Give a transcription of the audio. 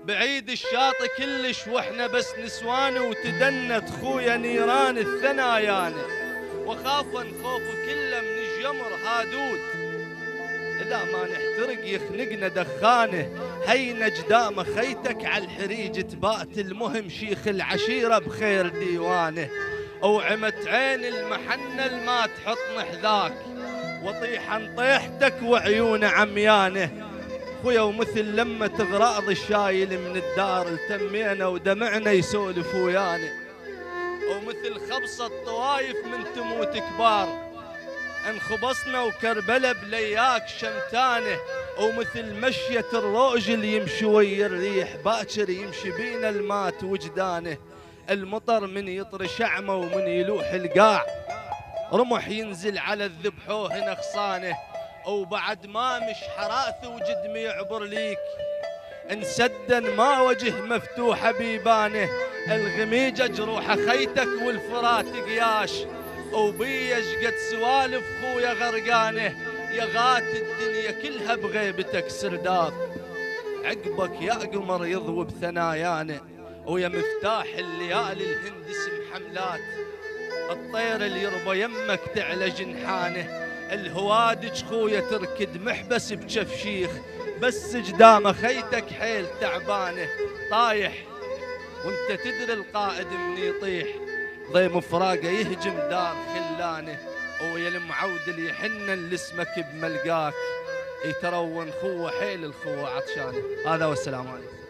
بعيد الشاطئ كلش واحنا بس نسوان، وتدنت خويا نيران الثنايانه، وخافا خوف كله من الجمر هادود، إذا ما نحترق يخنقنا دخانه. هينا جدام خيتك على الحريج تبات، المهم شيخ العشيرة بخير ديوانه. وعمت عين المحنة ما تحط محذاك، وطيحا طيحتك وعيون عميانه. خويا ومثل لما تغراض الشايل من الدار التمينا ودمعنا يسولف ويانا، ومثل خبصة طوايف من تموت كبار انخبصنا وكربلة بلياك شمتانه. ومثل مشية الروج اللي يمشي ويا الريح باكر يمشي بينا المات وجدانه. المطر من يطر شعمه ومن يلوح القاع، رمح ينزل على الذبحوه نخصانه. وبعد ما مش حراث وجدم يعبر ليك، انسدا ما وجه مفتوحة بيبانه. الغميجة جروح خيتك والفرات قياش، وبيش قد سوالف خويا غرقانه. يا غات الدنيا كلها بغيبتك سرداب، عقبك يا قمر يضوي بثنايانه. ويا مفتاح الليالي الهندس محملات، الطير اللي يربى يمك تعلى جنحانه. الهوادج خويا تركد محبس بجف شيخ، بس قدام خيتك حيل تعبانه. طايح وانت تدري القائد من يطيح، ضيم فراقه يهجم دار خلانه. ويا المعود اللي يحنن لاسمك بملقاك، يترون خوه حيل الخوه عطشانه. هذا والسلام عليكم.